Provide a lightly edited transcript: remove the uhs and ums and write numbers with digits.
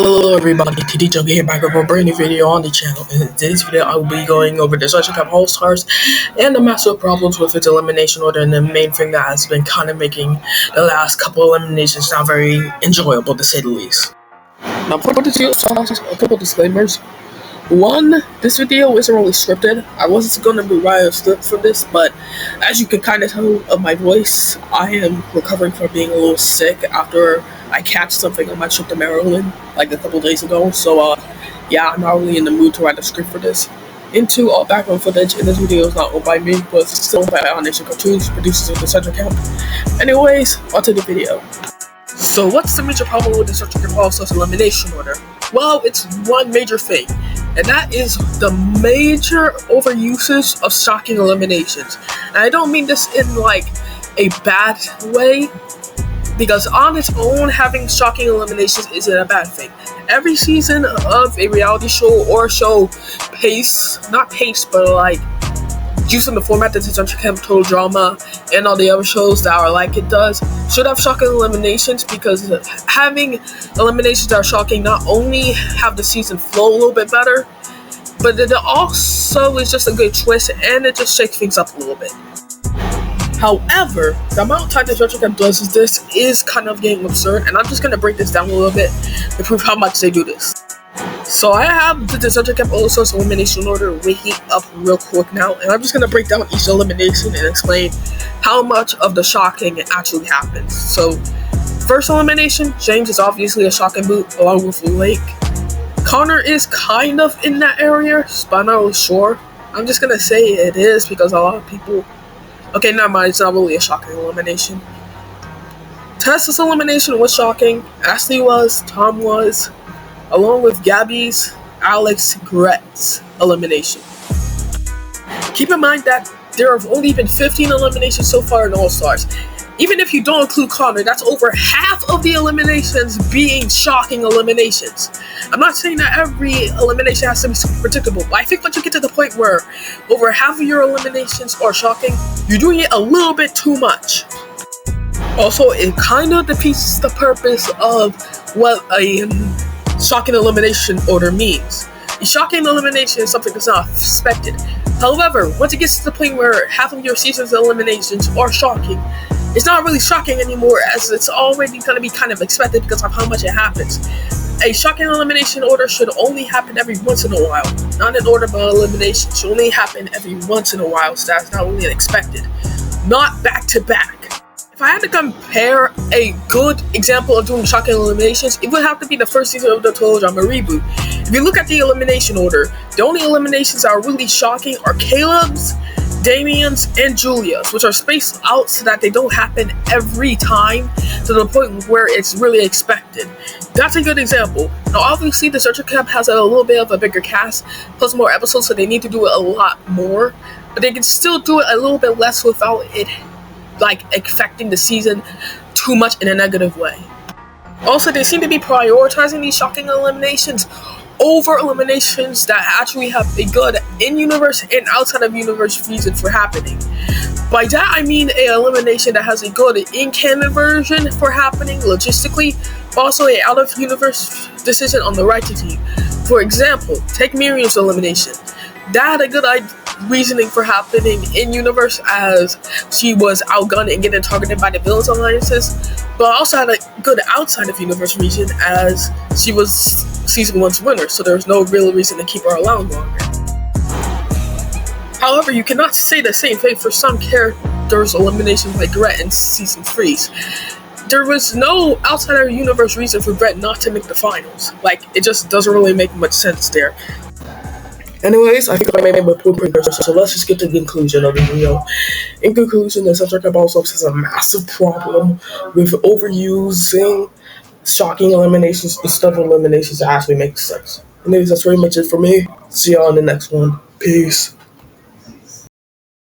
Hello everybody, TD Jungle here back with a brand new video on the channel. In today's video, I will be going over DisVenture Camp All-Stars and the massive problems with its elimination order, and the main thing that has been kind of making the last couple eliminations not very enjoyable, to say the least. Now, before this video starts, a couple disclaimers. One, this video isn't really scripted. I wasn't going to be writing a script for this, but as you can kind of tell of my voice, I am recovering from being a little sick after I catch something on my trip to Maryland like a couple days ago. So yeah, I'm not really in the mood to write a script for this. Into all background footage in this video is not owned by me, but it's still by Eliminations Cartoons, producers of DisVenture Camp. Anyways, onto the video. So what's the major problem with DisVenture Camp All-Stars elimination order? Well, it's one major thing, and that is the major overusage of shocking eliminations. And I don't mean this in like a bad way, because on its own, having shocking eliminations isn't a bad thing. Every season of a reality show or show not pace, but like using the format that DisVenture Camp Total Drama and all the other shows that are like it does, should have shocking eliminations, because having eliminations that are shocking not only have the season flow a little bit better, but it also is just a good twist, and it just shakes things up a little bit. However, the amount of time DisVenture Camp does this is kind of getting absurd, and I'm just going to break this down a little bit to prove how much they do this. So I have the DisVenture Camp All-Stars elimination order waking up real quick now, and I'm just going to break down each elimination and explain how much of the shocking actually happens. So, first elimination, James is obviously a shocking boot along with Lake. Connor is kind of in that area, but I'm not really sure. I'm just going to say it is because a lot of people... Okay, never mind, it's not really a shocking elimination. Tessa's elimination was shocking, Ashley was, Tom was, along with Gabby's, Alex, Gret's elimination. Keep in mind that there have only been 15 eliminations so far in All-Stars. Even if you don't include Connor, that's over half of the eliminations being shocking eliminations. I'm not saying that every elimination has to be super predictable, but I think once you get to the point where over half of your eliminations are shocking, you're doing it a little bit too much. Also, it kind of defeats the purpose of what a shocking elimination order means. A shocking elimination is something that's not expected. However, once it gets to the point where half of your season's eliminations are shocking, it's not really shocking anymore, as it's already going to be kind of expected because of how much it happens. A shocking elimination order should only happen every once in a while. Not an order, but elimination should only happen every once in a while, so that's not really expected. Not back to back. If I had to compare a good example of doing shocking eliminations, it would have to be the first season of the Total Drama reboot. If you look at the elimination order, the only eliminations that are really shocking are Caleb's, Damien's, and Julia's, which are spaced out so that they don't happen every time to the point where it's really expected. That's a good example. Now, obviously, the DisVenture Camp has a little bit of a bigger cast, plus more episodes, so they need to do it a lot more, but they can still do it a little bit less without it like affecting the season too much in a negative way. Also, they seem to be prioritizing these shocking eliminations over eliminations that actually have a good in-universe and outside-of-universe reason for happening. By that, I mean an elimination that has a good in-canon version for happening logistically, but also an out-of-universe decision on the writing team. For example, take Miriam's elimination. That had a good reasoning for happening in-universe, as she was outgunned and getting targeted by the villains alliances, but also had a good outside-of-universe reason, as she was Season 1's winner, so there was no real reason to keep her around longer. However, you cannot say the same thing for some characters' eliminations like Gret in Season 3's. There was no outside-of-universe reason for Gret not to make the finals. Like, it just doesn't really make much sense there. Anyways, I think I made my point pretty good, so let's just get to the conclusion of the video. In conclusion, the DisVenture Camp All-Stars has a massive problem with overusing shocking eliminations instead of eliminations that actually make sense. Anyways, that's pretty much it for me. See y'all in the next one. Peace.